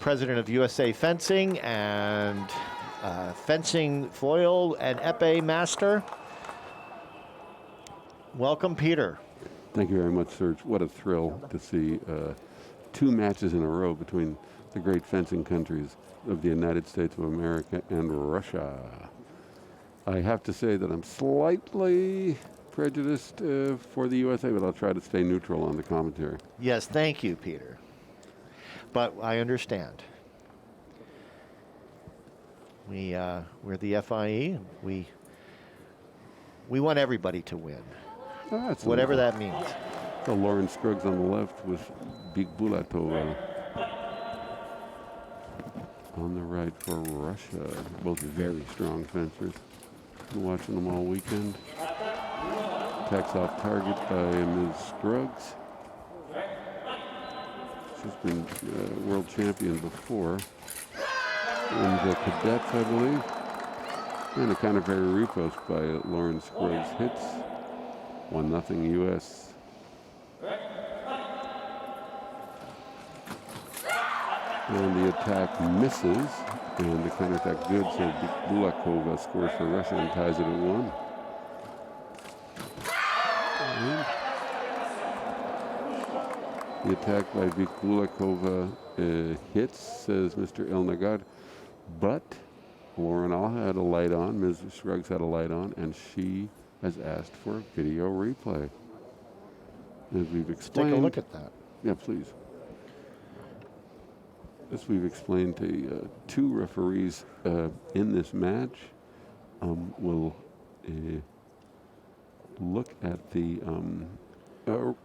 president of USA Fencing and fencing foil and epee master. Welcome, Peter. Thank you very much, Serge. What a thrill to see 2 matches in a row between the great fencing countries of the United States of America and Russia. I have to say that I'm slightly prejudiced for the USA, but I'll try to stay neutral on the commentary. Yes, thank you, Peter. But I understand. We're the FIE. We want everybody to win, whatever that means. So Lauren Scruggs on the left with Big Bulatova on the right for Russia. Both very strong fencers. Been watching them all weekend. Attacks off target by Ms. Scruggs. She's been world champion before in the cadets, I believe. And a kind of very repost by Lauren Scruggs hits. 1-0 U.S. And the attack misses, and the counterattack good, so Bulakova scores for Russia and ties it at 1. The attack by Bulakova hits, says Mr. Elnagar, but Lauren all had a light on, Ms. Scruggs had a light on, and she has asked for a video replay. As we've explained. Take a look at that. Yeah, please. As we've explained to 2 referees in this match, will look at the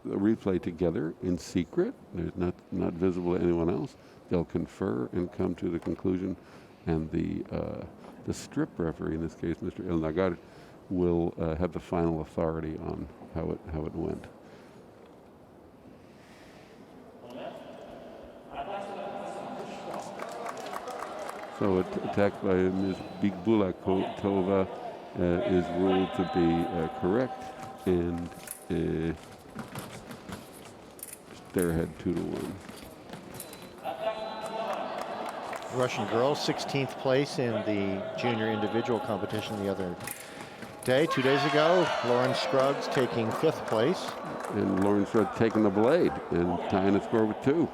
replay together in secret. It's not visible to anyone else. They'll confer and come to the conclusion, and the strip referee, in this case, Mr. Elnagar, will have the final authority on how it went. So attack by Ms. Bigbulakova is ruled to be correct, and they're ahead 2-1. Russian girls, 16th place in the junior individual competition the other day, 2 days ago. Lauren Scruggs taking 5th place. And Lauren Scruggs taking the blade and tying the score with 2.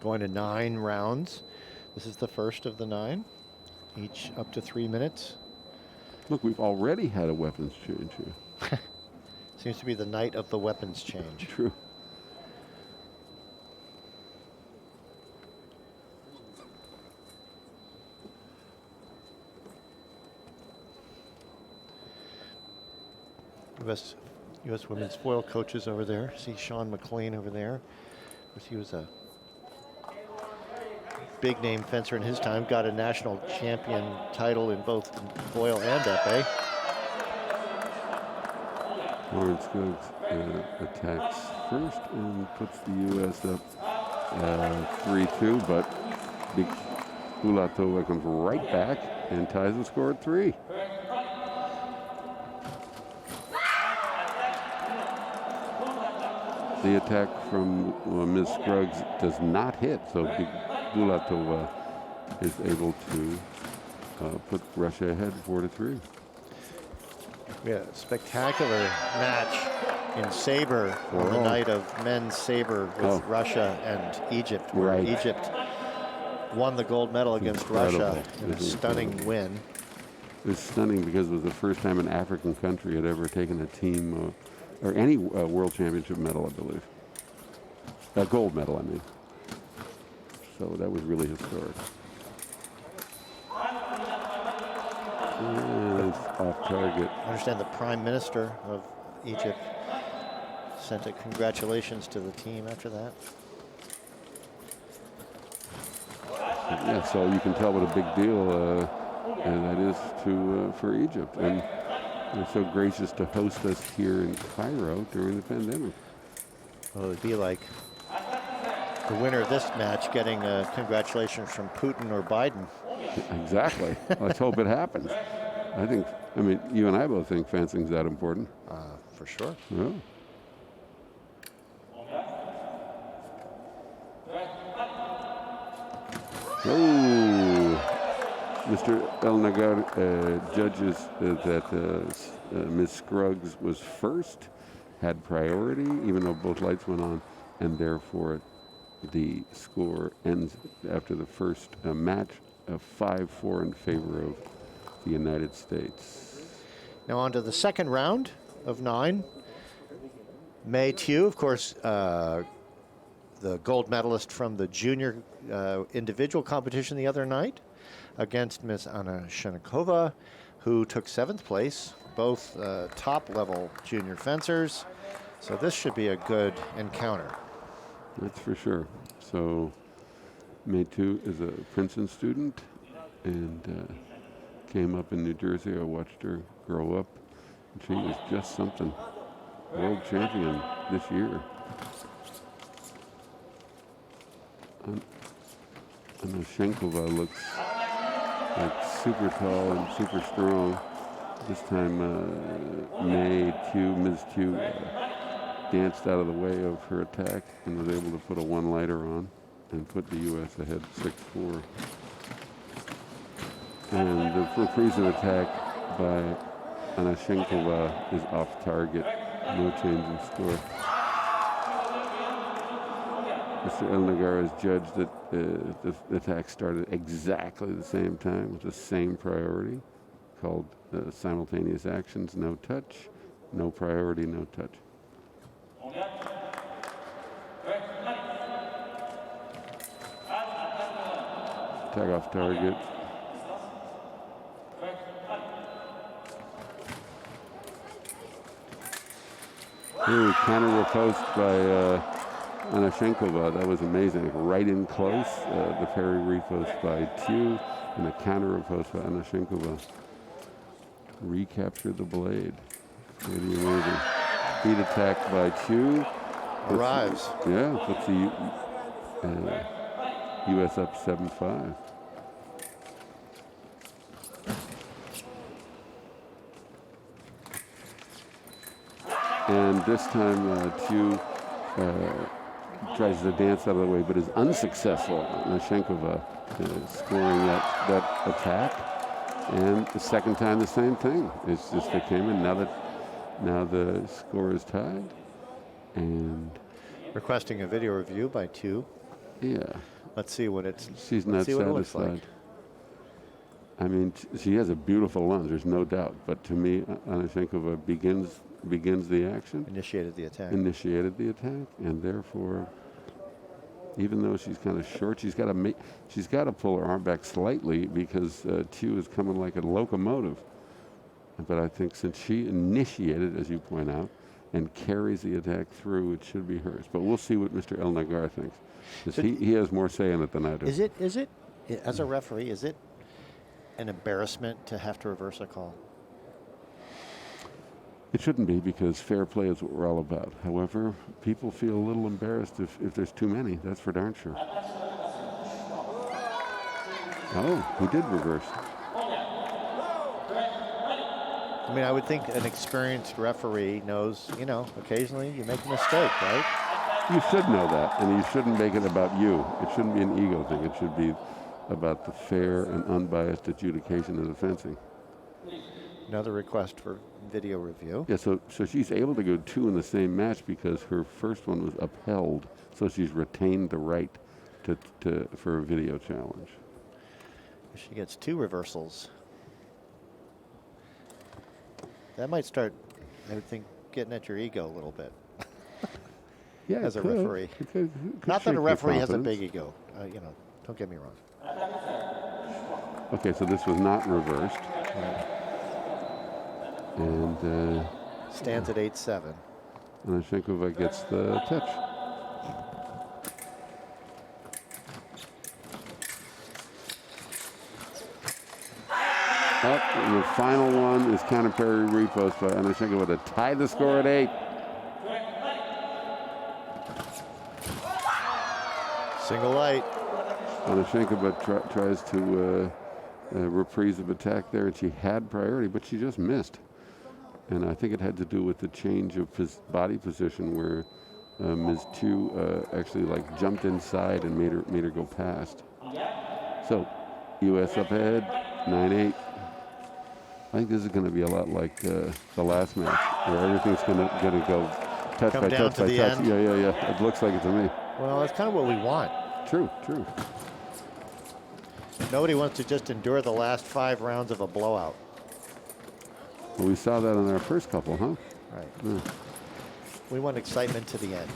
Going to 9 rounds. This is the first of the 9, each up to 3 minutes. Look, we've already had a weapons change here. Seems to be the night of the weapons change. True. U.S. women's foil coaches over there. See Sean McLean over there. Of course, he was a big name fencer in his time, got a national champion title in both foil and epee. Lauren Scruggs attacks first and puts the U.S. up 3-2, but Bulatova comes right back and ties the score at 3. The attack from Ms. Scruggs does not hit, so Bulatova is able to put Russia ahead 4-3. Yeah, spectacular match in saber on the night of men's saber with Russia and Egypt, where Egypt won the gold medal against Russia in a stunning win. It was stunning because it was the first time an African country had ever taken a team or any world championship medal, I believe. A gold medal, I mean. So that was really historic. And it's off target. I understand the Prime Minister of Egypt sent a congratulations to the team after that. Yeah, so you can tell what a big deal and that is for Egypt. And they're so gracious to host us here in Cairo during the pandemic. Well, it would be like the winner of this match getting congratulations from Putin or Biden. Exactly. Let's hope it happens. I mean, you and I both think fencing's that important. For sure. Yeah. Oh, Mr. El Nagar judges that Ms. Scruggs was first, had priority, even though both lights went on, and therefore the score ends after the first match of 5-4 in favor of the United States. Now on to the second round of 9. May Tew, of course, the gold medalist from the junior individual competition the other night, against Ms. Anna Shenikova, who took 7th place, both top-level junior fencers. So this should be a good encounter. That's for sure. So May Tew is a Princeton student and came up in New Jersey. I watched her grow up. And she was just something. World champion this year. And Shenkova looks like super tall and super strong. This time, Ms. Tew danced out of the way of her attack and was able to put a one-lighter on and put the U.S. ahead 6-4. And the reprise attack by Anna Shenkova is off target. No change in score. Mr. El Nagar has judged that the attack started exactly the same time with the same priority, called simultaneous actions, no touch, no priority, no touch. Attack off target. Ooh, counter riposte by Anna Shenkova. That was amazing. Right in close. The parry riposte by Tew and a counter riposte by Anna Shenkova. Recapture the blade. Pretty amazing. Beat attack by Tew. Arrives. Yeah, puts the U.S. up 7-5. And this time, Tew tries to dance out of the way, but is unsuccessful. Shenkova scoring that attack. And the second time, the same thing. It's just they came in. Now the score is tied. And requesting a video review by Tew. Yeah. Let's see what it's. She's not satisfied. Like. I mean, she has a beautiful lunge. There's no doubt. But to me, Anna Shenkova begins the action. Initiated the attack. And therefore, even though she's kind of short, she's got to pull her arm back slightly because Tew is coming like a locomotive. But I think since she initiated, as you point out, and carries the attack through, it should be hers. But we'll see what Mr. El Nagar thinks. So he has more say in it than I do. Is it, as a referee, is it an embarrassment to have to reverse a call? It shouldn't be, because fair play is what we're all about. However, people feel a little embarrassed if there's too many. That's for darn sure. Oh, he did reverse. I mean, I would think an experienced referee knows, occasionally you make a mistake, right? You should know that, and you shouldn't make it about you. It shouldn't be an ego thing. It should be about the fair and unbiased adjudication of the fencing. Another request for video review. Yeah, so she's able to go 2 in the same match because her first one was upheld, so she's retained the right for a video challenge. She gets 2 reversals. That might start, I would think, getting at your ego a little bit. Yeah, as a referee. Could Not that a referee has a confidence. big ego. Don't get me wrong. Okay, so this was not reversed. Right. And stands at 8-7. And Shenkova gets the touch. Up, and the final one is counter parry repost by Anna Shenkova to tie the score at 8. Single light. Anna Shenkova tries to reprise of attack there, and she had priority, but she just missed. And I think it had to do with the change of body position where Ms. Chu actually like jumped inside and made her go past. So, U.S. up ahead, 9-8. I think this is going to be a lot like the last match, where everything's going to go touch by touch by touch. Yeah. It looks like it to me. Well, that's kind of what we want. True. Nobody wants to just endure the last 5 rounds of a blowout. Well, we saw that in our first couple, huh? Right. Yeah. We want excitement to the end.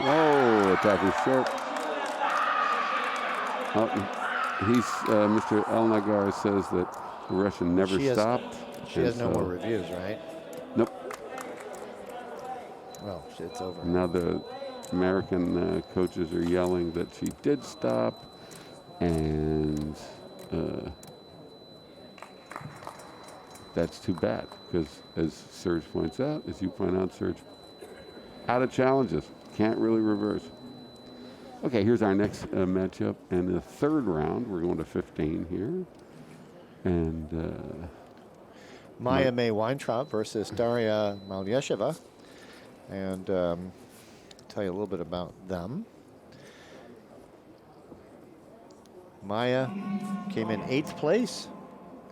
Oh, attack is short. He's Mr. Elnagar says that the Russian never stopped. She has no more reviews, right? Nope. Well, it's over. Now the American coaches are yelling that she did stop, and that's too bad because, as Serge points out, as you point out, Serge, out of challenges, can't really reverse. Okay, here's our next matchup, and the third round, we're going to 15 here, and Maya May Weintraub versus Daria Malyasheva, and tell you a little bit about them. Maya came in 8th place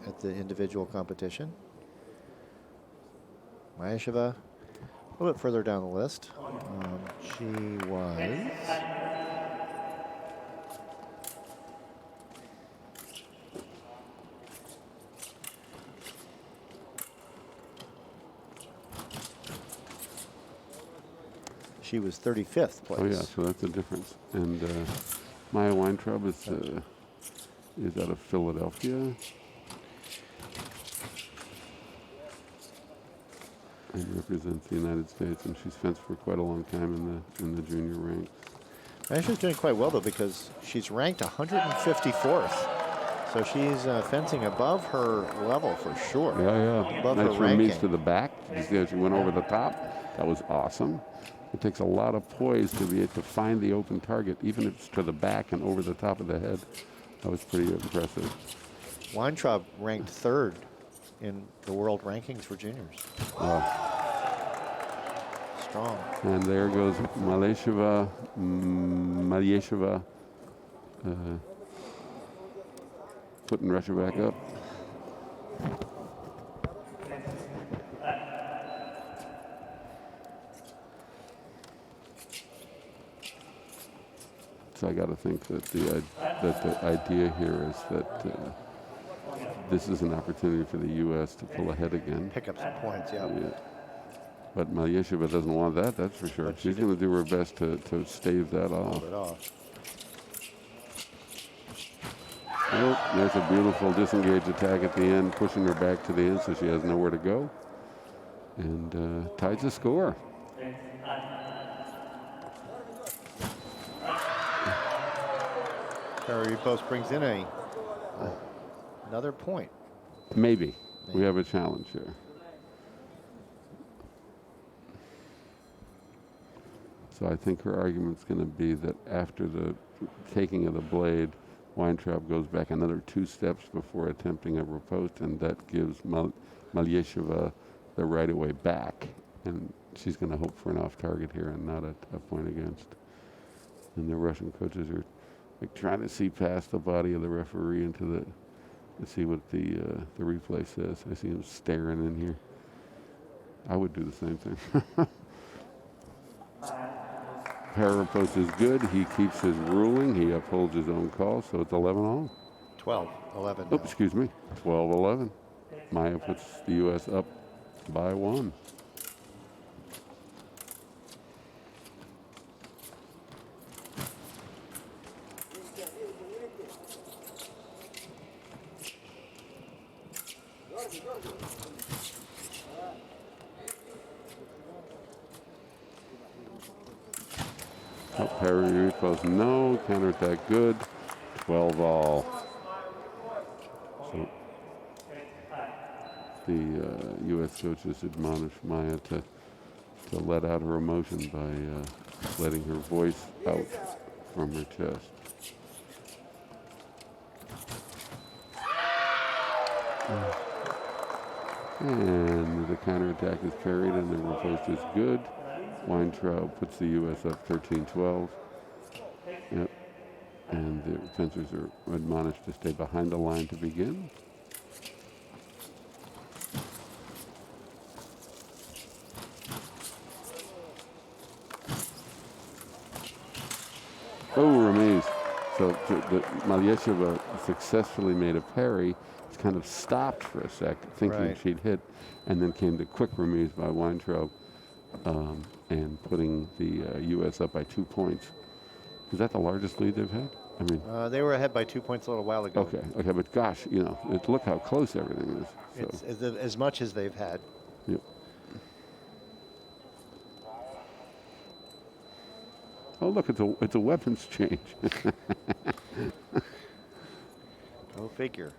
at the individual competition. Malyasheva, a little bit further down the list. She was She was 35th place. Oh yeah, so that's a difference. And Maya Weintraub is out of Philadelphia. And represents the United States, and she's fenced for quite a long time in the junior ranks. She's doing quite well though, because she's ranked 154th. So she's fencing above her level for sure. Yeah. Above nice her ranking. remise to the back. You see how she went over the top? That was awesome. It takes a lot of poise to be able to find the open target, even if it's to the back and over the top of the head. That was pretty impressive. Weintraub ranked 3rd in the world rankings for juniors. Strong. And there goes Malyasheva, putting Russia back up. So I got to think that the idea here is that this is an opportunity for the U.S. to pull ahead again. Pick up some points, yeah. But Malyasheva doesn't want that, that's for sure. She's going to do her best to stave that off. Oh, there's a beautiful disengaged attack at the end, pushing her back to the end so she has nowhere to go. And ties the score. Post brings in another point. Maybe. We have a challenge here. So I think her argument's going to be that after the taking of the blade, Weintraub goes back another 2 steps before attempting a riposte, and that gives Malyasheva the right of way back. And she's going to hope for an off target here and not a point against. And the Russian coaches are like trying to see past the body of the referee into to see what the replay says. I see him staring in here. I would do the same thing. Parapost is good. He keeps his ruling. He upholds his own call, so it's 11-all. 12-11. Oh, excuse me. 12-11. Maya puts the U.S. up by 1. Parry riposte, no. Counterattack, good. 12-all. So the U.S. coaches admonish Maya to let out her emotion by letting her voice out from her chest. And the counterattack is parried and the riposte is good. Weintraub puts the U.S. up 13-12. Yep. And the fencers are admonished to stay behind the line to begin. Oh, remise. So Malyasheva successfully made a parry. It's kind of stopped for a sec, thinking she'd hit, and then came the quick remise by Weintraub and putting the U.S. up by 2 points. Is that the largest lead they've had? I mean, they were ahead by 2 points a little while ago. Okay, but gosh, you know, look how close everything is. So. It's as much as they've had. Yep. Oh, look, it's a weapons change. Go figure.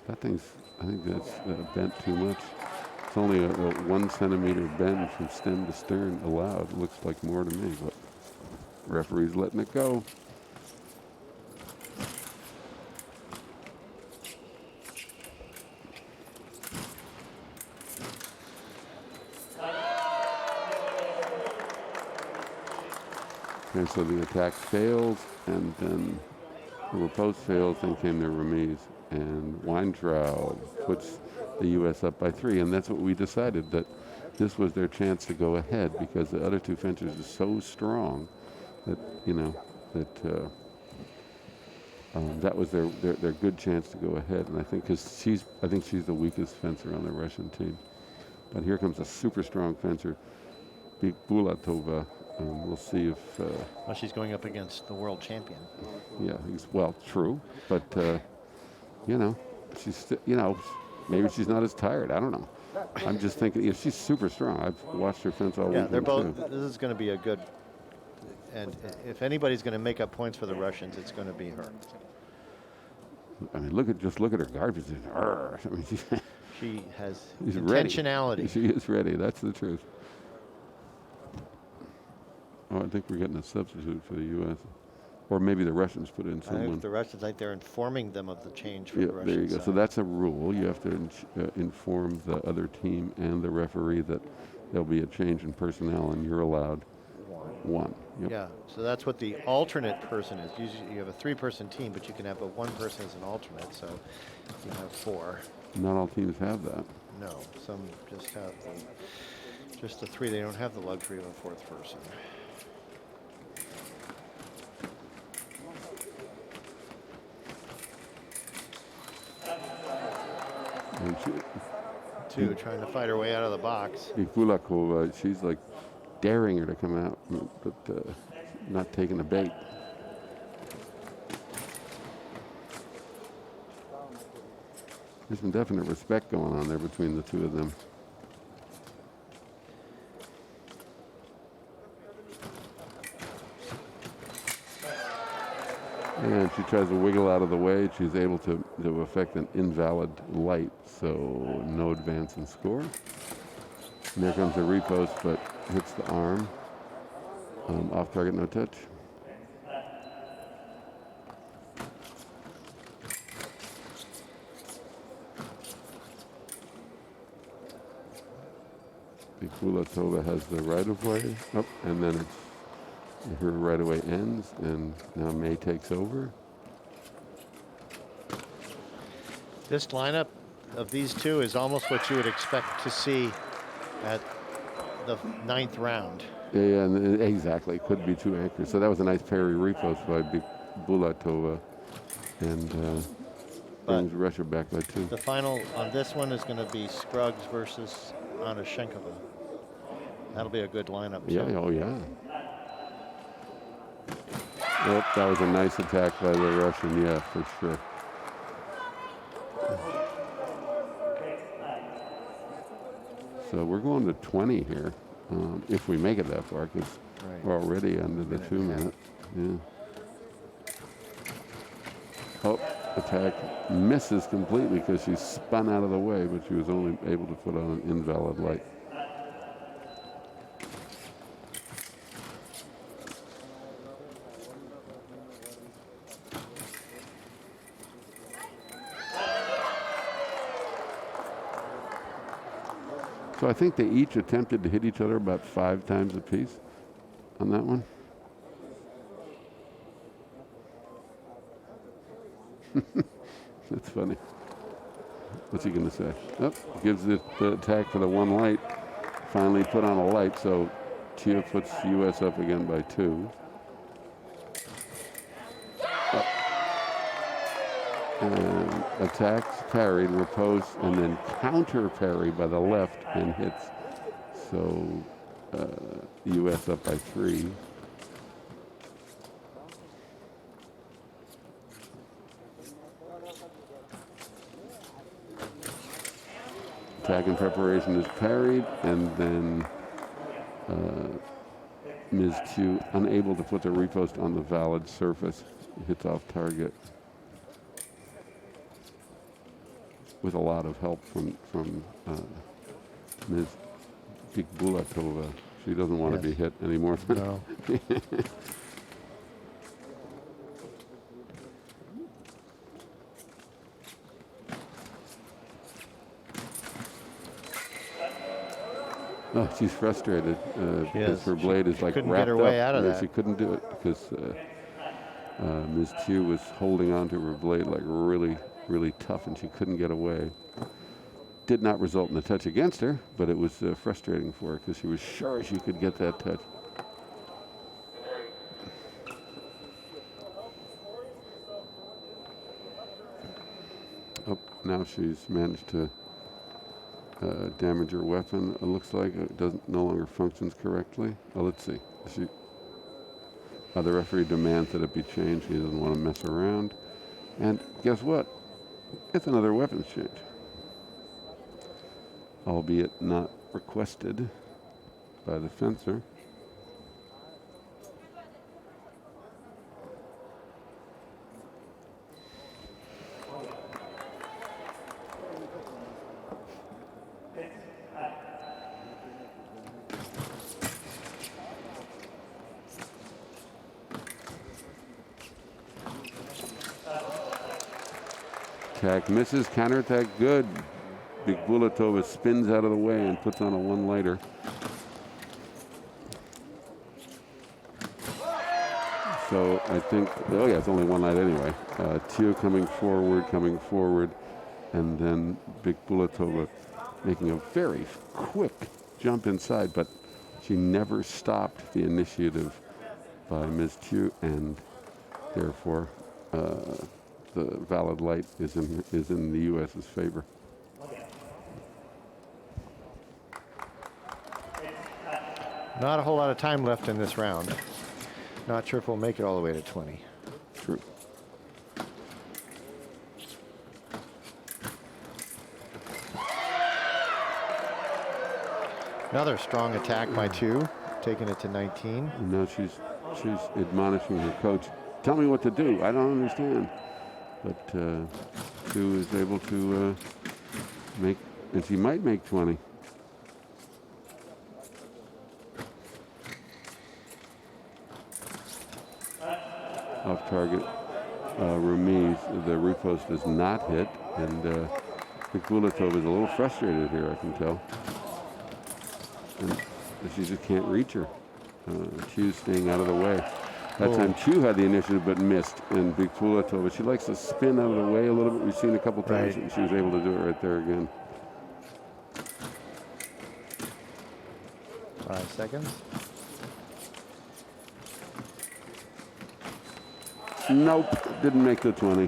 I think that's bent too much. It's only a 1 centimeter bend from stem to stern allowed. Looks like more to me, but referee's letting it go. Okay, so the attack fails, and then the riposte fails, then came the remise. And Weintraub puts the U.S. up by 3, and that's what we decided, that this was their chance to go ahead because the other two fencers are so strong that, you know, that was their good chance to go ahead. And I think she's the weakest fencer on the Russian team. But here comes a super strong fencer, Bulatova. We'll see if... well, she's going up against the world champion. Yeah, well, true, but you know, maybe she's not as tired. I don't know. I'm just thinking, she's super strong. I've watched her fence all week. Yeah, they're both. This is going to be a good. And if anybody's going to make up points for the Russians, it's going to be her. I mean, just look at her guard position. I mean, she has she's intentionality. Ready. She is ready. That's the truth. Oh, I think we're getting a substitute for the U.S. Or maybe the Russians put in someone. I think the Russians, like they're informing them of the change for the Russians. There you go. So that's a rule. You have to inform the other team and the referee that there'll be a change in personnel, and you're allowed one. Yep. Yeah, so that's what the alternate person is. Usually you have a 3-person team, but you can have one person as an alternate, so you have 4. Not all teams have that. No, some just have just the 3. They don't have the luxury of a 4th person. Trying to fight her way out of the box. Kulakova, she's like daring her to come out, but not taking the bait. There's some definite respect going on there between the two of them. And she tries to wiggle out of the way. She's able to affect an invalid light, so no advance in score. And there comes the riposte, but hits the arm. Off target, no touch. Bulatova has the right of way. Oh, and then her right of way ends, and now May takes over. This lineup of these two is almost what you would expect to see at the 9th round. Yeah, exactly. Could be 2 anchors. So that was a nice parry riposte by Bulatova, and brings Russia back by 2. The final on this one is going to be Scruggs versus Anashenkova. That'll be a good lineup. Yeah. Oh yeah. Yep, that was a nice attack by the Russian. Yeah, for sure. So we're going to 20 here, if we make it that far, because we're already under the 2 minute. Yeah. Oh, attack misses completely because she spun out of the way, but she was only able to put on an invalid light. So I think they each attempted to hit each other about 5 times apiece on that one. That's funny. What's he going to say? Oh, gives it the attack for the one light. Finally put on a light, so Tia puts the U.S. up again by 2. And attacks, parried, riposte, and then counter parry by the left and hits. So U.S. up by 3. Attack and preparation is parried, and then Ms. Chu, unable to put the riposte on the valid surface, hits off target with a lot of help from Ms. Bigbulatova. She doesn't want to be hit anymore. No. Oh, she's frustrated because her blade is like couldn't wrapped get her up. way out of that. She couldn't do it because Ms. Chu was holding on to her blade like really, really tough, and she couldn't get away. Did not result in a touch against her, but it was frustrating for her because she was sure she could get that touch. Oh, now she's managed to damage her weapon. It looks like it no longer functions correctly. Oh, let's see. The referee demands that it be changed. He doesn't want to mess around. And guess what? It's another weapons change, albeit not requested by the fencer. Attack misses, counterattack good. Bigbulatova spins out of the way and puts on a one-lighter. So I think, oh yeah, it's only one light anyway. Tio coming forward, and then Bigbulatova making a very quick jump inside, but she never stopped the initiative by Ms. Tio, and therefore the valid light is in the U.S.'s favor. Not a whole lot of time left in this round. Not sure if we'll make it all the way to 20. True. Another strong attack by 2, taking it to 19. And now she's admonishing her coach. Tell me what to do. I don't understand. But Sue is able to make, and she might make 20. Off target, Rumiz, the riposte does not hit, and Bigbulatova is a little frustrated here, I can tell. And she just can't reach her. Chu's staying out of the way. That time Chu had the initiative but missed, and Bigbulatova, she likes to spin out of the way a little bit. We've seen a couple times, and she was able to do it right there again. 5 seconds. Nope, didn't make the 20.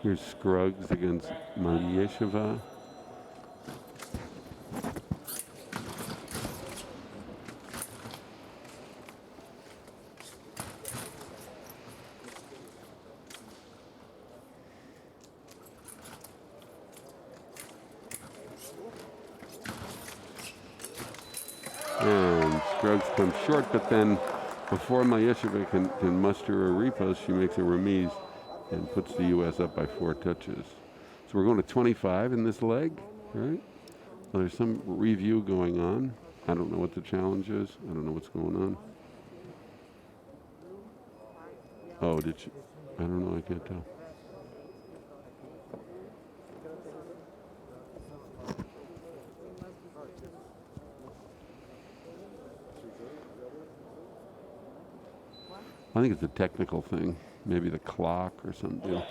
Here's Scruggs against Maliesheva. Scruggs comes short, but then before Mayesheva can muster a repost, she makes a remise and puts the U.S. up by 4 touches. So we're going to 25 in this leg, right? Well, there's some review going on. I don't know what the challenge is. I don't know what's going on. Oh, did she? I don't know. I can't tell. I think it's a technical thing. Maybe the clock or some deal.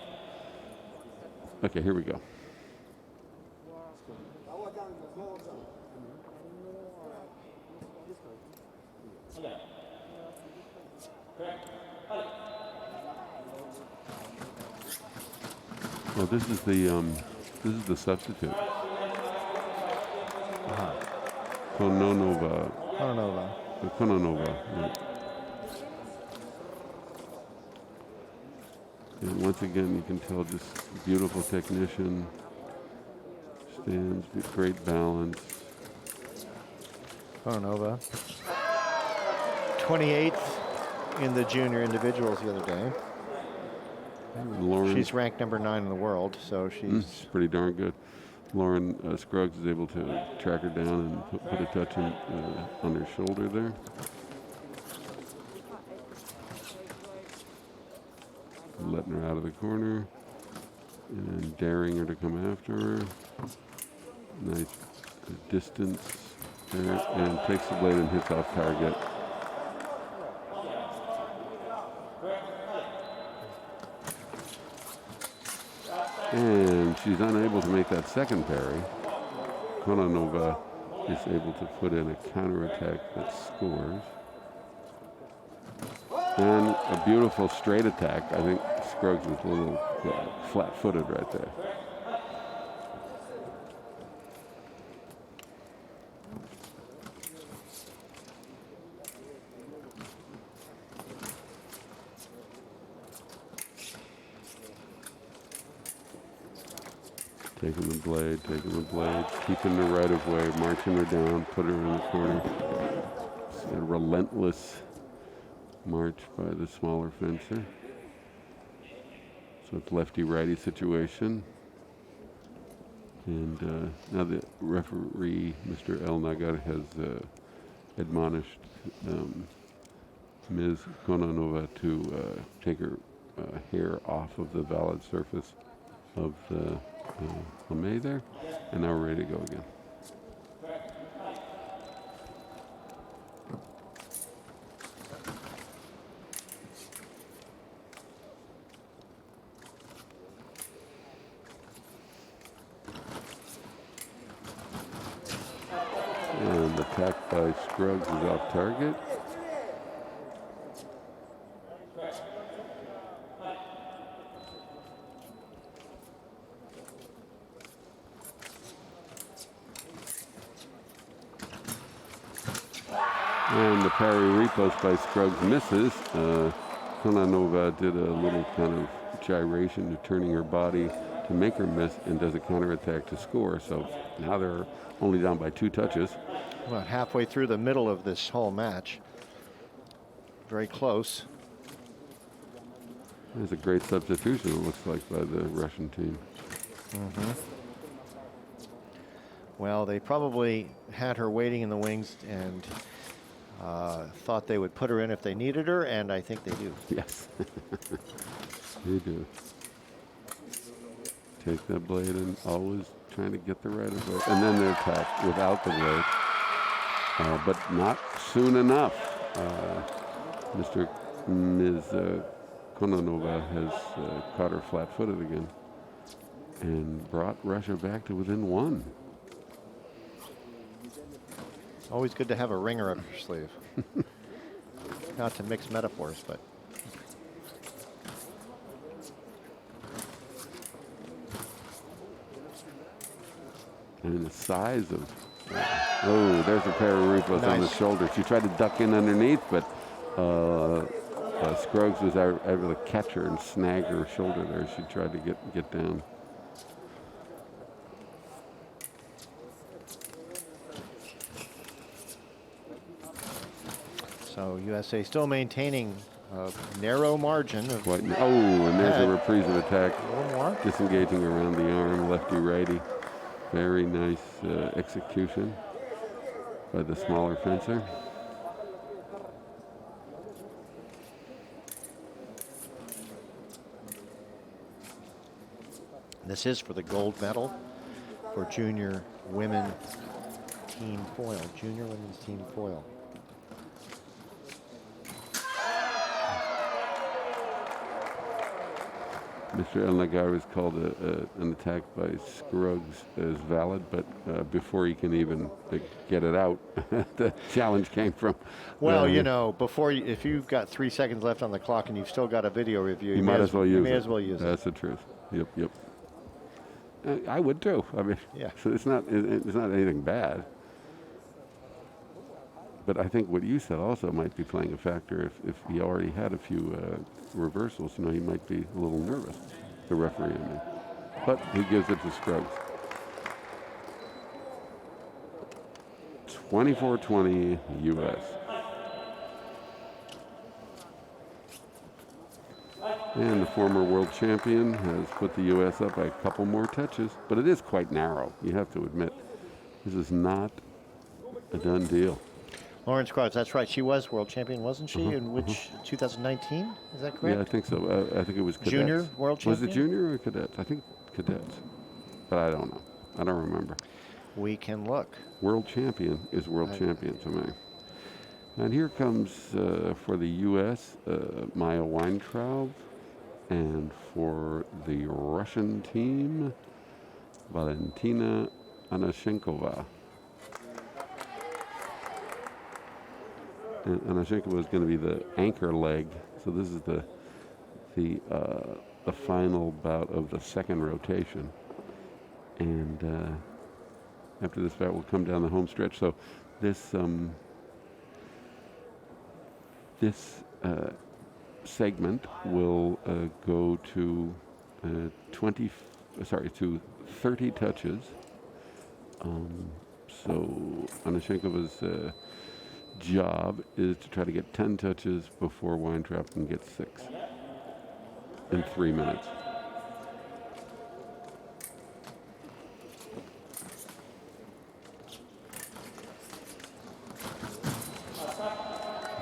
Okay, here we go. Well, this is the substitute. Kononova. Yeah. And once again, you can tell just beautiful technician. Stands with great balance. Kononova. 28th in the junior individuals the other day. Lauren, she's ranked number 9 in the world, so she's pretty darn good. Lauren Scruggs is able to track her down and put a touch on her shoulder there. Letting her out of the corner and daring her to come after her. Nice distance there, and takes the blade and hits off target. And she's unable to make that second parry. Kononova is able to put in a counterattack that scores. And a beautiful straight attack. I think Scruggs was a little flat-footed right there. Taking the blade, keeping the right of way, marching her down, put her in the corner. It's a relentless march by the smaller fencer. So it's lefty-righty situation. And now the referee, Mr. El Nagar, has admonished Ms. Kononova to take her hair off of the valid surface of the lame there. And now we're ready to go again. And the attack by Scruggs is off target. And the parry repost by Scruggs misses. Kononova did a little kind of gyration to turning her body to make her miss and does a counterattack to score. So now they're only down by 2 touches. About halfway through the middle of this whole match. Very close. There's a great substitution, it looks like, by the Russian team. Mm-hmm. Well, they probably had her waiting in the wings and thought they would put her in if they needed her, and I think they do. Yes, they do. Take that blade and always trying to get the right of it. And then they attack without the blade. But not soon enough. Ms. Kononova has caught her flat-footed again and brought Russia back to within 1. Always good to have a ringer up your sleeve. Not to mix metaphors, but. And the size of, oh, there's a pair of rifles on the shoulder. She tried to duck in underneath, but Scruggs was able to catch her and snag her shoulder there. She tried to get down. So USA still maintaining a narrow margin of And there's ahead. a reprise of attack. A little more. Disengaging around the arm, lefty-righty. Very nice execution by the smaller fencer. This is for the gold medal for junior women team foil. Junior women's team foil. Mr. El Nagar was called an attack by Scruggs as valid, but before he can even get it out, the challenge came from. Well, you know, if you've got 3 seconds left on the clock and you've still got a video review, you might as well use it. You may as well use it. That's the truth. Yep. I would too. I mean, yeah. So it's not anything bad. But I think what you said also might be playing a factor. If he already had a few reversals, you know, he might be a little nervous, the referee, I mean. But he gives it to Scruggs. 24-20 U.S. And the former world champion has put the U.S. up by a couple more touches, but it is quite narrow, you have to admit. This is not a done deal. Lauren Scruggs, that's right. She was world champion, wasn't she? In which 2019? Is that correct? Yeah, I think so. I think it was cadets. Junior world champion? Was it junior or cadets? I think cadets, but I don't know. I don't remember. We can look. World champion is world champion to me. And here comes for the U.S. Maya Weintraub, and for the Russian team, Valentina Anashenkova. And Anashenkova is going to be the anchor leg. So this is the final bout of the second rotation. And after this bout, we'll come down the home stretch. So this segment will go to 30 touches. So Anashenkova's job is to try to get 10 touches before Weintraub can get 6 in 3 minutes.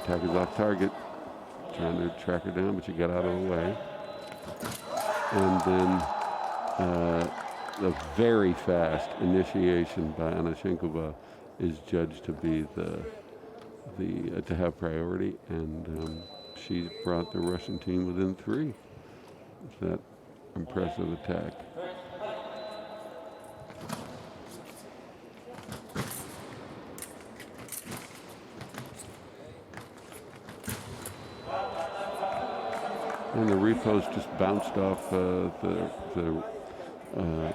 Attack is off target. Trying to track her down, but she got out of the way. And then the very fast initiation by Anashenkova is judged to be to have priority, and she brought the Russian team within 3. It's that impressive attack. And the repost just bounced off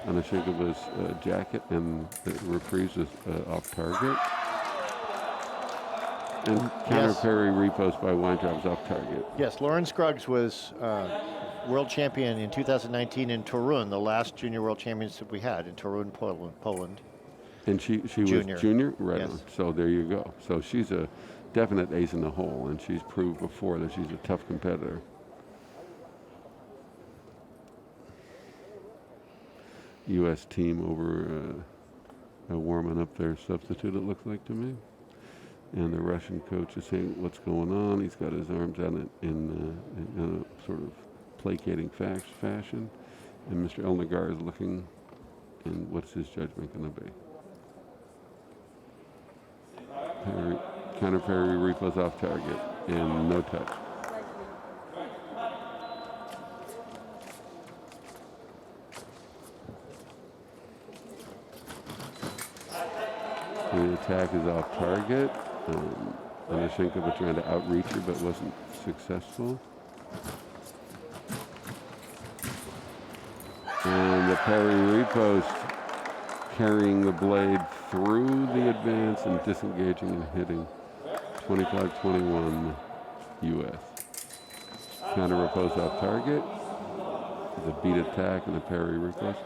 Anashenkova's jacket, and the reprise is off target. And counter parry repost by Weintraub is off target. Yes, Lauren Scruggs was world champion in 2019 in Torun, the last junior world championship we had in Torun, Poland. And she was junior? Right on. So there you go. So she's a definite ace in the hole, and she's proved before that she's a tough competitor. U.S. team over warming up their substitute, it looks like to me. And the Russian coach is saying, what's going on? He's got his arms out in a sort of placating fashion. And Mr. El Nagar is looking, and what's his judgment going to be? Counter parry repost off target, and no touch. The attack is off target. Anashenkova trying to outreach her, but wasn't successful. And the parry repost, carrying the blade through the advance and disengaging and hitting. 25-21 U.S. Counter repost off target. The beat attack and a parry repost.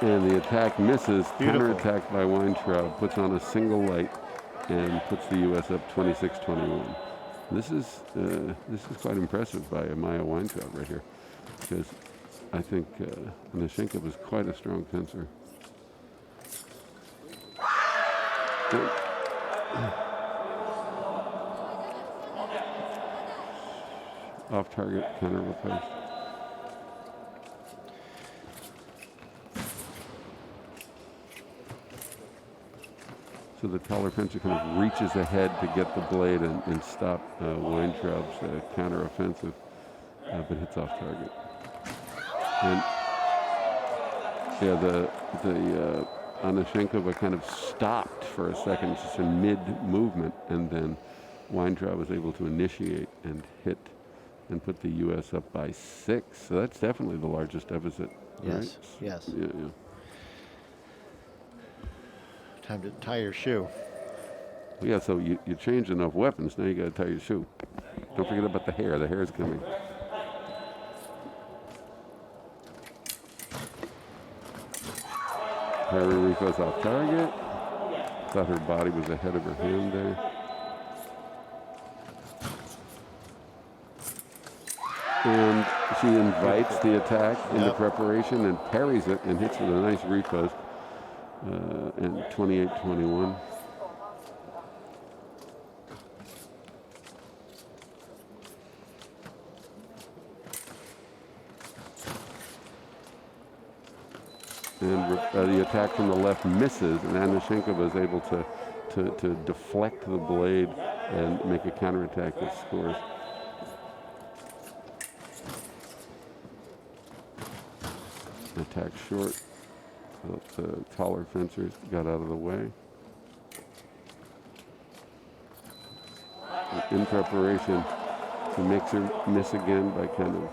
And the attack misses. Beautiful. Counterattack by Weintraub, puts on a single light and puts the U.S. up 26-21. This is quite impressive by Maya Weintraub right here, because I think Anashenko was quite a strong fencer. Off target counter riposte. So the taller fencer kind of reaches ahead to get the blade and stop Weintraub's counter-offensive, but hits off target. And yeah, the Anashenkova kind of stopped for a second, just in mid-movement, and then Weintraub was able to initiate and hit and put the U.S. up by 6. So that's definitely the largest deficit. Yes, right? yes. Yeah, yeah. Time to tie your shoe. Well, yeah, so you changed enough weapons, now you got to tie your shoe. Don't forget about the hair. The hair is coming. Perry Rifos off target. Thought her body was ahead of her hand there. And she invites the attack into preparation and parries it and hits with a nice repost. And 28-21. And the attack from the left misses, and Anashenkova is able to deflect the blade and make a counterattack that scores. Attack short. So the taller fencers got out of the way. In preparation, she makes her miss again by kind of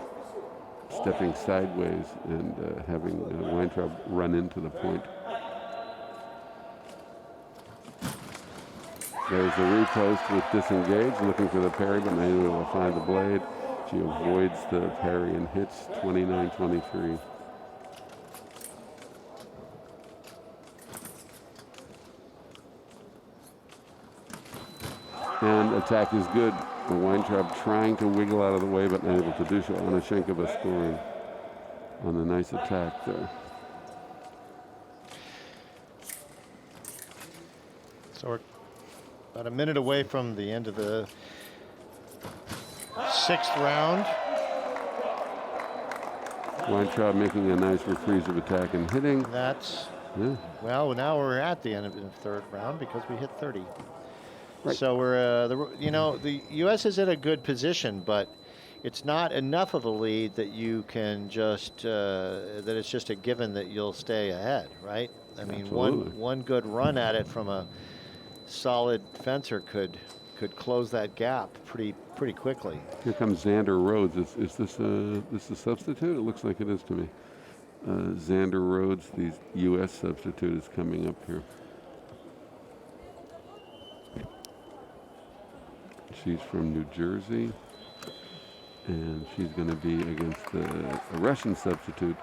stepping sideways and having Weintraub run into the point. There's the repost with disengaged, looking for the parry, but not able to find the blade. She avoids the parry and hits 29-23. And attack is good. Weintraub trying to wiggle out of the way, but not able to do so. Anashenkova scoring on a nice attack there. So we're about a minute away from the end of the 6th round. Weintraub making a nice reprise of attack and hitting. That's, yeah. Well, now we're at the end of the 3rd round because we hit 30. Right. So we're, the U.S. is in a good position, but it's not enough of a lead that you can just, that it's just a given that you'll stay ahead, right? I mean, one good run at it from a solid fencer could close that gap pretty quickly. Here comes Xander Rhodes. Is this a substitute? It looks like it is to me. Xander Rhodes, the U.S. substitute, is coming up here. She's from New Jersey, and she's going to be against the Russian substitute,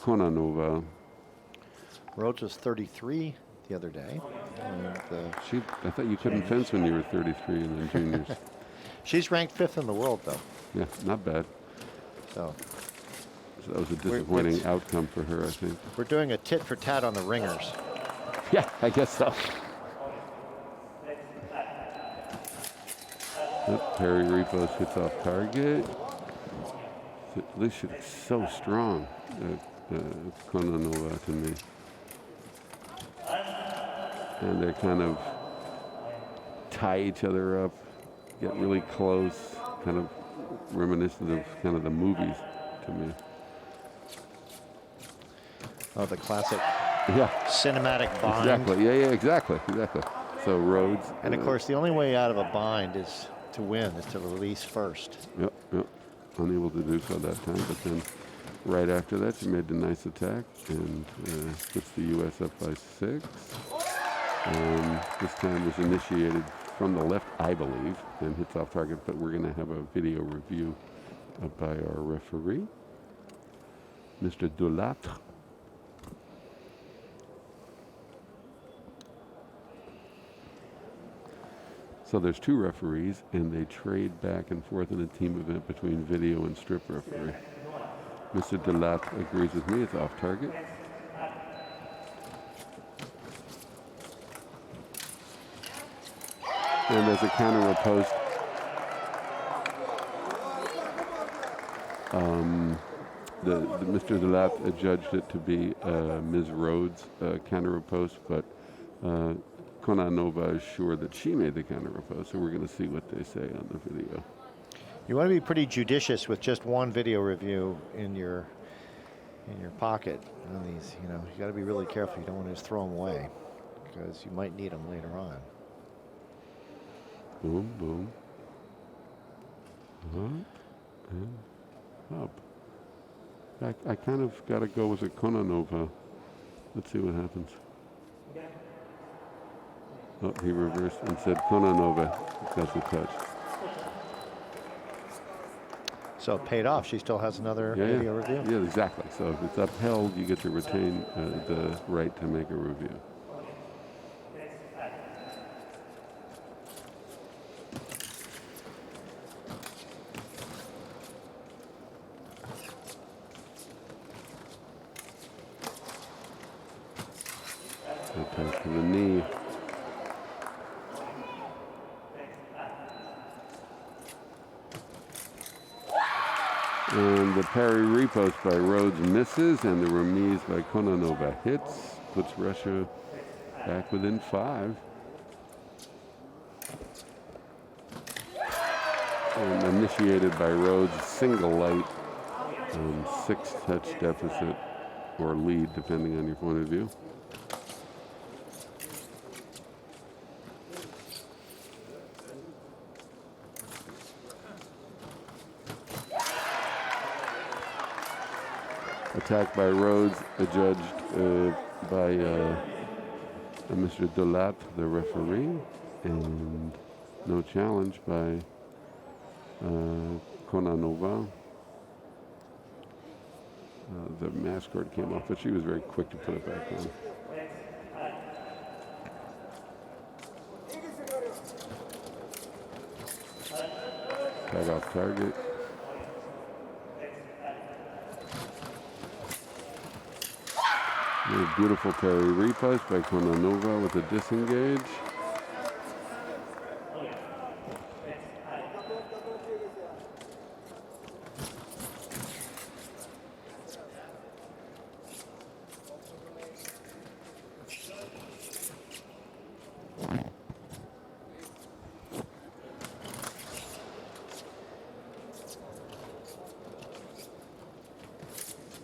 Kononova. Rhodes was 33 the other day. And I thought you couldn't fence when you were 33 in the juniors. She's ranked 5th in the world, though. Yeah, not bad. So that was a disappointing outcome for her, I think. We're doing a tit for tat on the ringers. Yeah, I guess so. Perry Ripos hits off target. At least she's so strong, Kononova, to me. And they kind of tie each other up, get really close, kind of reminiscent of kind of the movies to me. Oh, the classic cinematic bind. Exactly, yeah, exactly. So Rhodes. And of course, the only way out of a bind is to win, is to release first. Yep. Unable to do so that time, but then right after that, she made a nice attack and puts the U.S. up by 6. This time was initiated from the left, I believe, and hits off target, but we're going to have a video review by our referee, Mr. Delattre. So there's 2 referees, and they trade back and forth in a team event between video and strip referee. Mr. Delat agrees with me. It's off target. And as a counter riposte, Mr. Delat judged it to be Ms. Rhodes' counter riposte, but Kononova is sure that she made the counter riposte, so we're going to see what they say on the video. You want to be pretty judicious with just one video review in your pocket on these. You got to be really careful. You don't want to just throw them away because you might need them later on. Boom, boom. Up and up. I kind of got to go with a Kononova. Let's see what happens. Oh, he reversed and said Kononova got the touch. So it paid off. She still has another video review? Yeah, exactly. So if it's upheld, you get to retain the right to make a review. Attack to the knee. And the parry riposte by Rhodes misses, and the remise by Kononova hits, puts Russia back within 5. And initiated by Rhodes, single light, 6-touch deficit or lead, depending on your point of view. Attack by Rhodes, adjudged by Mr. Delat, the referee, and no challenge by Kononova. The mask cord came off, but she was very quick to put it back on. Tag off target. A beautiful parry riposte by Kononova with a disengage.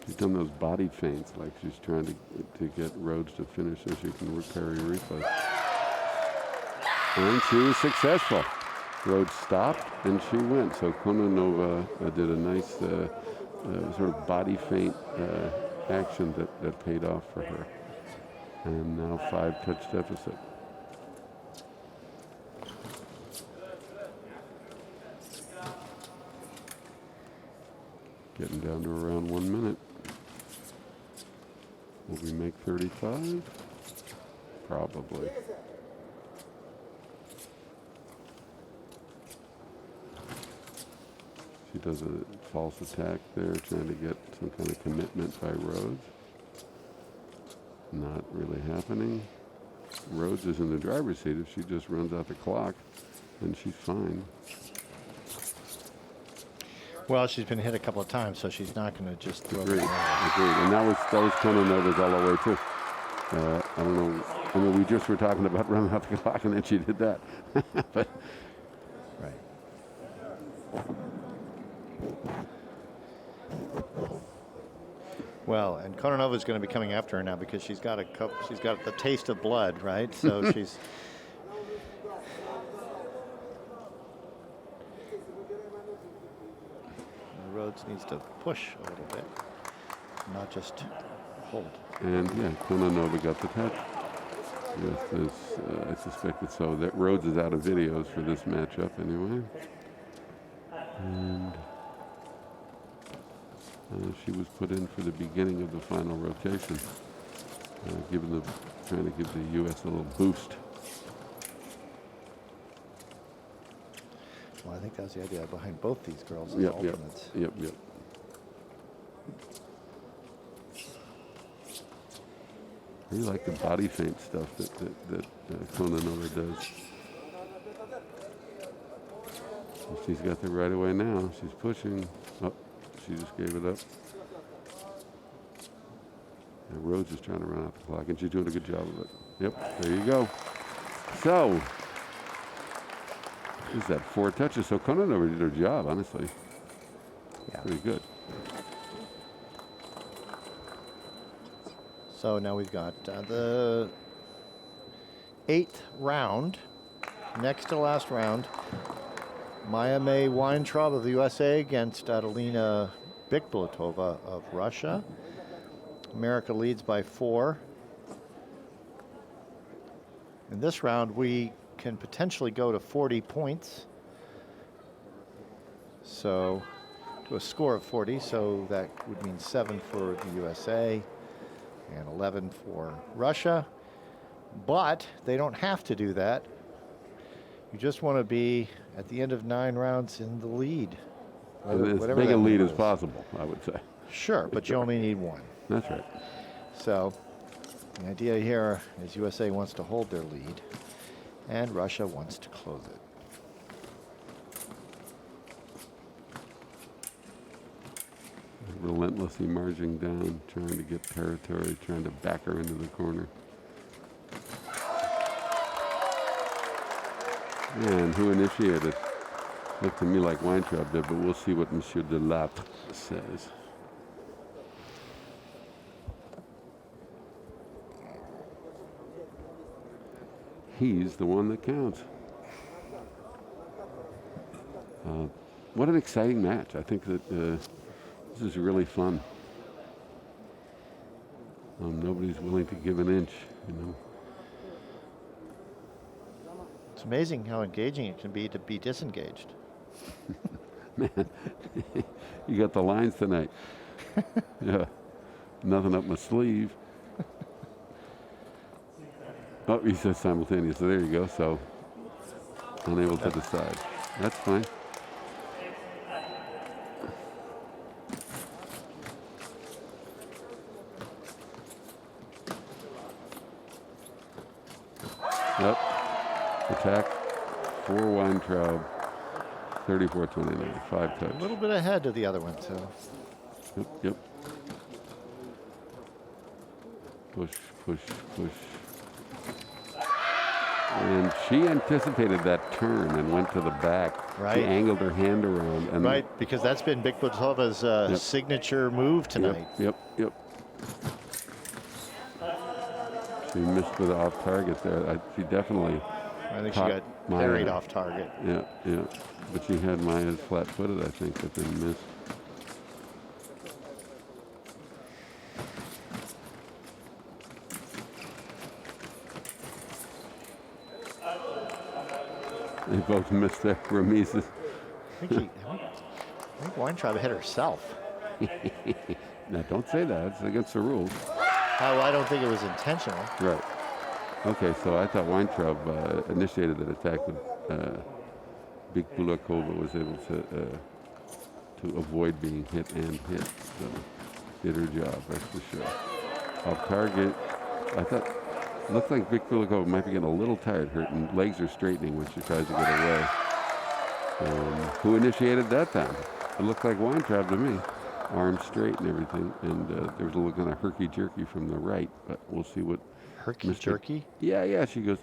She's done those body feints, like she's trying to get Rhodes to finish so she can parry riposte. And she was successful. Rhodes stopped and she went. So Kononova did a nice sort of body feint action that paid off for her. And now 5-touch deficit. Getting down to around 1 minute. Will we make 35? Probably. She does a false attack there, trying to get some kind of commitment by Rhodes. Not really happening. Rhodes is in the driver's seat. If she just runs out the clock, then she's fine. Well, she's been hit a couple of times, so she's not going to just throw it away. Agreed. And that was Kononova's all the way, too. I don't know. I mean, we just were talking about running out the clock, and then she did that. But right. Well, and Kononova's going to be coming after her now because she's got the taste of blood, right? So she's. Rhodes needs to push a little bit, not just hold. And yeah, Kononova got the touch. Just as I suspected so. That Rhodes is out of videos for this matchup anyway. And she was put in for the beginning of the final rotation, trying to give the U.S. a little boost. Well, I think that's the idea behind both these girls as Yep, alternates. yep, yep. I really like the body feint stuff that Kononova does. And she's got the right away now. She's pushing. Oh, she just gave it up. And Rose is trying to run out the clock, and she's doing a good job of it. Yep, there you go. So, is that 4 touches? So Kononova did her job, honestly. Yeah. Pretty good. So now we've got the 8th round, next to last round. Maya May Weintraub of the USA against Adelina Bikbulatova of Russia. America leads by 4. In this round, we can potentially go to 40 points. So, to a score of 40, so that would mean 7 for the USA and 11 for Russia. But they don't have to do that. You just want to be at the end of 9 rounds in the lead. As big a lead as possible, I would say. Sure, but you only need 1. That's right. So the idea here is USA wants to hold their lead, and Russia wants to close it. Relentlessly marching down, trying to get territory, trying to back her into the corner. And who initiated? Looked to me like Weintraub did, but we'll see what Monsieur Delatre says. He's the one that counts. What an exciting match. I think that this is really fun. Nobody's willing to give an inch, you know. It's amazing how engaging it can be to be disengaged. Man, you got the lines tonight. Yeah, nothing up my sleeve. Oh, he says simultaneous. So there you go. So unable to decide. That's fine. Yep. Attack for Weintraub. 34-29. 5 touch. A little bit ahead of the other one, so. Yep, yep. Push, push, push. And she anticipated that turn and went to the back. Right. She angled her hand around. And right, because that's been Bikbulatova's signature move tonight. Yep, yep, She missed with off target there. She definitely. I think she got buried off target. Yeah, yeah. But she had Maya's flat-footed, I think, but then missed. They both missed their remises. I think Weintraub hit herself. Now, don't say that. It's against the rules. Oh, I don't think it was intentional. Right. Okay, so I thought Weintraub initiated that attack, but Bikbulatova was able to avoid being hit and hit. So did her job, that's for sure. Off target, I thought, it looked like Bikbulatova might be getting a little tired. Her legs are straightening when she tries to get away. Who initiated that time? It looked like Weintraub to me. Arms straight and everything, and there was a little kind of herky-jerky from the right, but we'll see what... Herky-jerky? Yeah, yeah, she goes...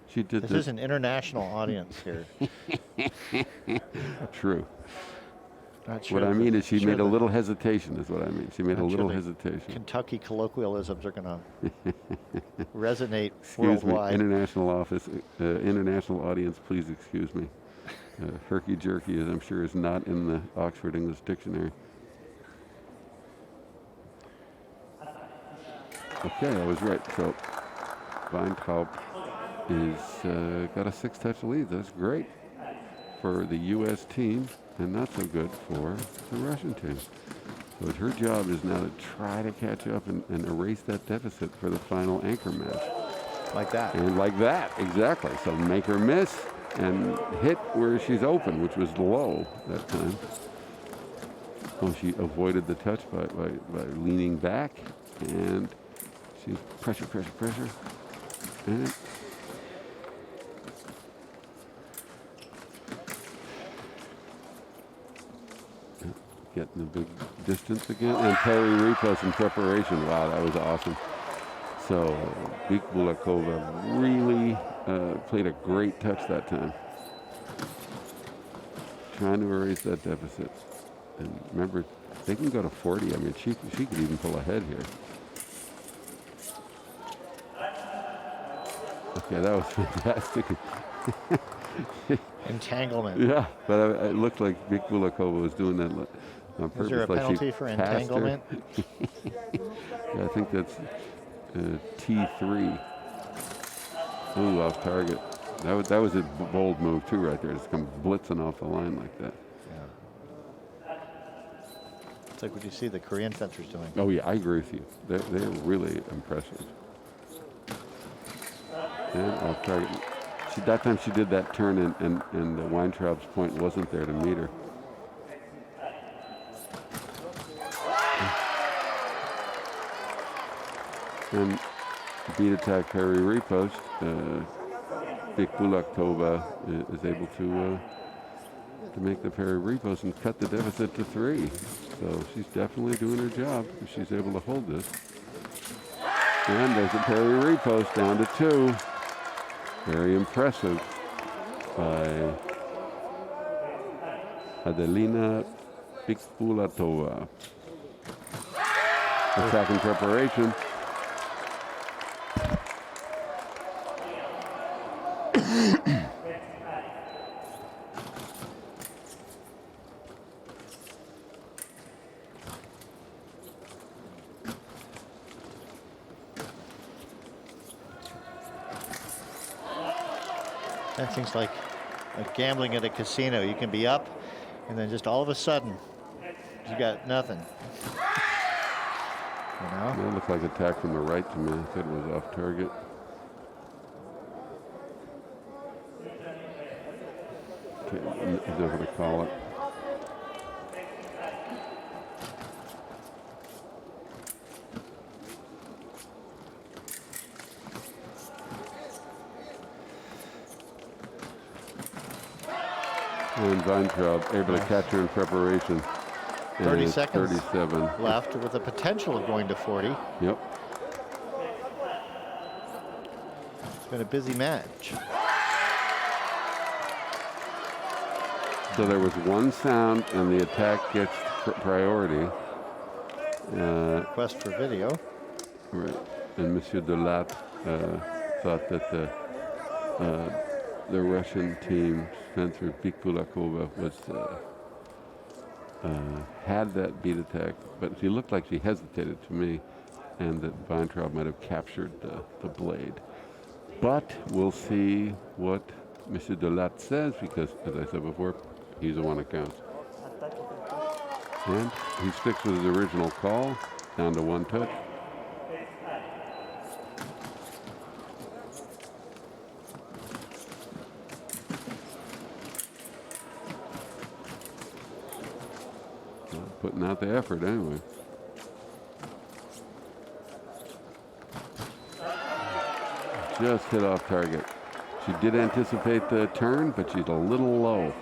She did this is an international audience here. True. Not sure what I mean is she made a little hesitation, is what I mean. She made a little hesitation. Kentucky colloquialisms are going to resonate excuse worldwide. Me, international office, international audience, please excuse me. Herky-jerky, as I'm sure, is not in the Oxford English Dictionary. Okay, I was right. So, Weintraub is got a 6-touch lead. That's great for the U.S. team, and not so good for the Russian team. So her job is now to try to catch up and erase that deficit for the final anchor match. Like that. And like that, exactly. So make her miss, and hit where she's open, which was low that time. Oh, she avoided the touch by leaning back, and she's pressure, and getting the big distance again, and parry repost in preparation. Wow, that was awesome. So Bikbulakova really played a great touch that time, trying to erase that deficit. And remember, they can go to 40. I mean, she could even pull ahead here. Okay, that was fantastic. Entanglement. Yeah, but it looked like Bikbulakova was doing that on purpose. Is there a penalty for entanglement? Yeah, I think that's T3. Ooh, off target. That was a bold move too, right there. Just come blitzing off the line like that. Yeah. It's like what you see the Korean fencers doing. Oh yeah, I agree with you. They're really impressive. And off target. That time she did that turn, and Weintraub's point wasn't there to meet her. And beat attack parry repost. Bikbulakova is able to make the parry repost and cut the deficit to 3. So she's definitely doing her job if she's able to hold this. And there's a parry repost down to 2. Very impressive by Adelina Bikbulakova. Attack in preparation. Fencing's like gambling at a casino. You can be up, and then just all of a sudden, you got nothing. You know? That looked like attack from the right to me. I thought it was off target. Okay, he's over to call it. And Weintraub able to catch her in preparation. 30 seconds 37 left with the potential of going to 40. Yep. It's been a busy match. So there was one sound, and the attack gets priority. Request for video. Right. And Monsieur Delat thought that the Russian team, Spencer Bikbulakova, was had that beat attack, but she looked like she hesitated to me, and that Weintraub might have captured the blade. But we'll see what Monsieur Delat says, because, as I said before, he's the one that counts. And he sticks with his original call, down to 1 touch. Putting out the effort anyway. Just hit off target. She did anticipate the turn, but she's a little low.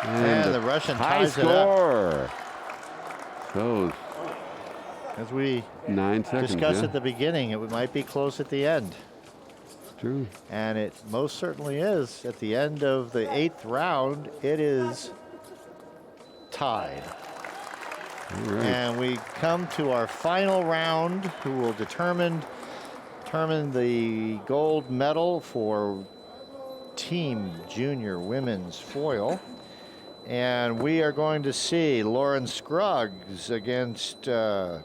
And the Russian high ties it up. score. So As we 9 seconds. discussed Yeah. at the beginning, it might be close at the end. True. And it most certainly is. At the end of the 8th round, it is tied. All right. And we come to our final round, who will determine the gold medal for Team Junior Women's Foil. And we are going to see Lauren Scruggs against Vitalina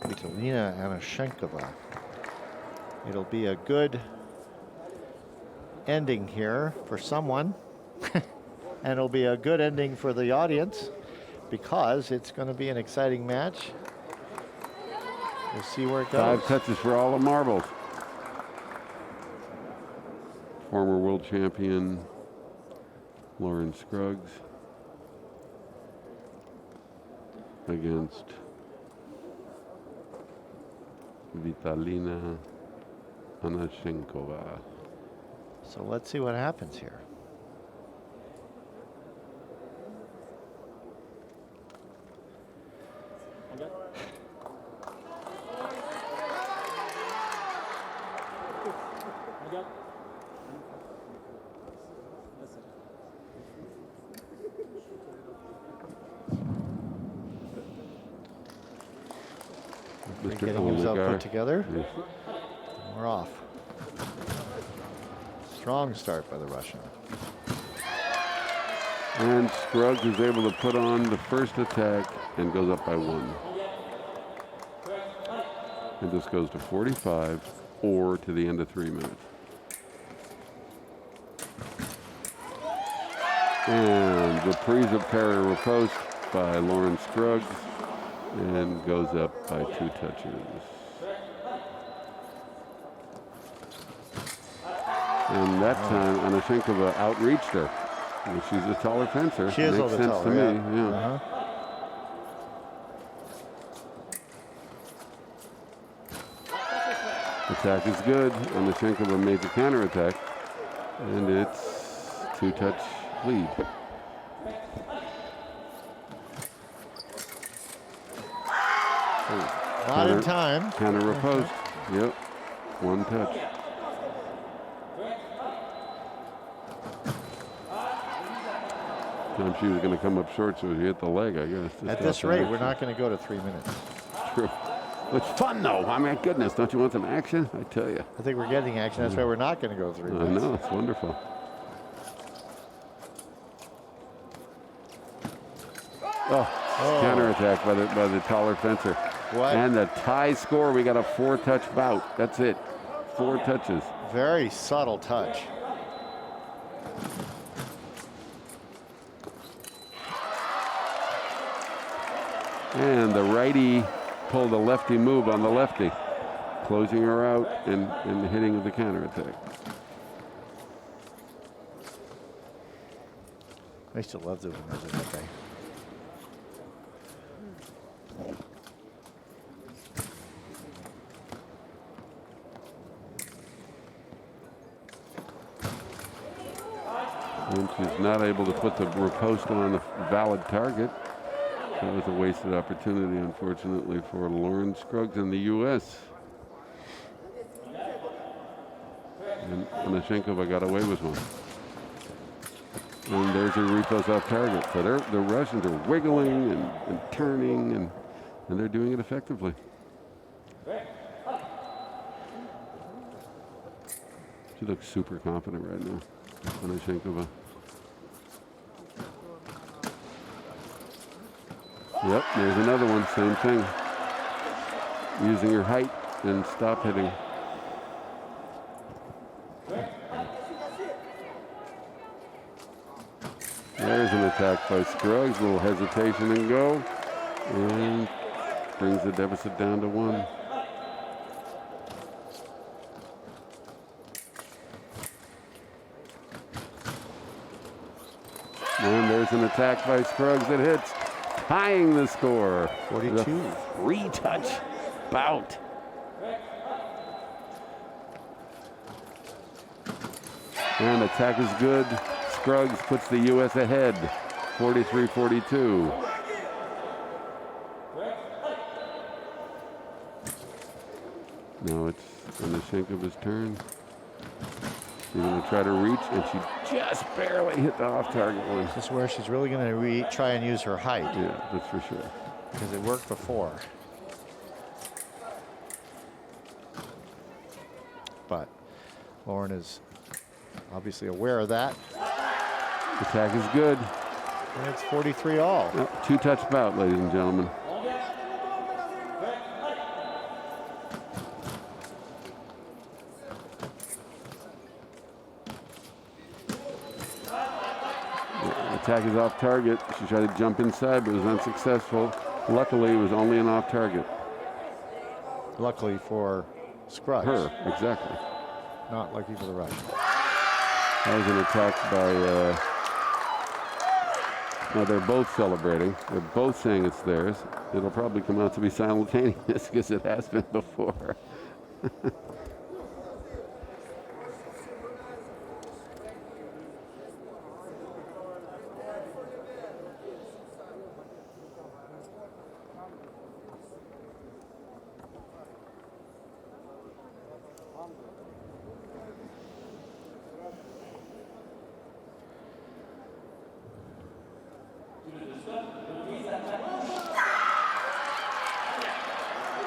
Anashenkova. It'll be a good ending here for someone. And it'll be a good ending for the audience, because it's going to be an exciting match. We'll see where it goes. 5 touches for all the marbles. Former world champion Lauren Scruggs against Vitalina Anashenkova. So let's see what happens here. Getting himself put together. Yes. We're off. Strong start by the Russian. And Scruggs is able to put on the first attack and goes up by 1. And this goes to 45 or to the end of 3 minutes. And reprise of parry riposte by Lauren Scruggs and goes up by 2 touches. And that time, Anashenkova outreached her. And she's a taller fencer. She is a Makes little sense taller, to yeah. me. Yeah. Attack is good. Anashenkova made the counterattack. And it's 2-touch lead. Not in time. Counter riposte. Yep. 1 touch. Time she was going to come up short, so she hit the leg, I guess. At this rate, we're not going to go to 3 minutes. True. It's fun, though. I mean, goodness, don't you want some action? I tell you. I think we're getting action. That's why we're not going to go 3 I minutes. know, it's wonderful. Oh, counterattack by the taller fencer. What? And the tie score, we got a 4-touch bout. That's it. 4 touches. Very subtle touch. And the righty pulled a lefty move on the lefty, closing her out and hitting the counterattack. I used to love the winners of that day. And she's not able to put the riposte on a valid target. That was a wasted opportunity, unfortunately, for Lauren Scruggs in the U.S. And Anashenkova got away with one. And there's her riposte off target. So the Russians are wiggling and turning, and they're doing it effectively. She looks super confident right now, Anashenkova. Yep, there's another one, same thing. Using her height and stop hitting. There's an attack by Scruggs, a little hesitation and go. And brings the deficit down to 1. And there's an attack by Scruggs that hits, tying the score. 42. 3-touch bout. And attack is good. Scruggs puts the U.S. ahead, 43-42. Now it's Anashenkova's turn. She's going to try to reach, and she just barely hit the off-target one. This is where she's really going to try and use her height. Yeah, that's for sure. Because it worked before. But Lauren is obviously aware of that. Attack is good. And it's 43 all. Yep, 2-touch bout, ladies and gentlemen. Attack is off target. She tried to jump inside, but was unsuccessful. Luckily, it was only an off target. Luckily for Scruggs. Her, exactly. Not lucky for the Russian. That was an attack by, now they're both celebrating. They're both saying it's theirs. It'll probably come out to be simultaneous because it has been before.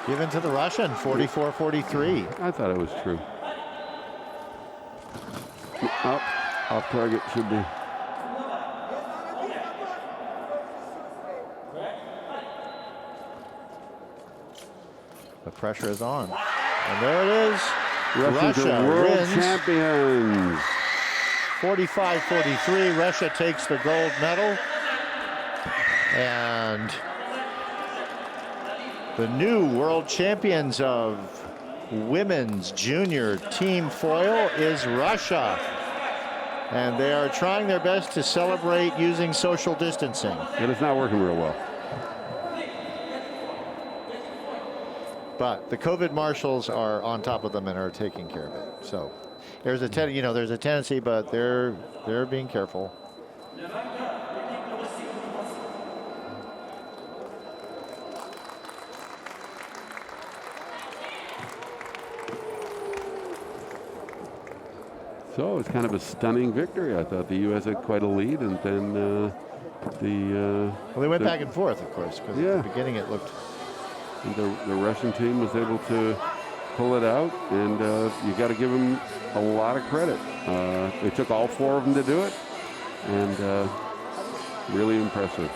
Given to the Russian, 44-43. I thought it was true. Oh, off target should be. The pressure is on. And there it is. Russians Russia are world wins. champions. 45-43. Russia takes the gold medal. And the new world champions of women's junior team foil is Russia. And they are trying their best to celebrate using social distancing. But it's not working real well. But the COVID marshals are on top of them and are taking care of it. So there's a there's a tendency, but they're being careful. So it's kind of a stunning victory. I thought the U.S. had quite a lead, and then Well, they went back and forth, of course, because at the beginning it looked. The Russian team was able to pull it out, and you got to give them a lot of credit. It took all four of them to do it, and really impressive.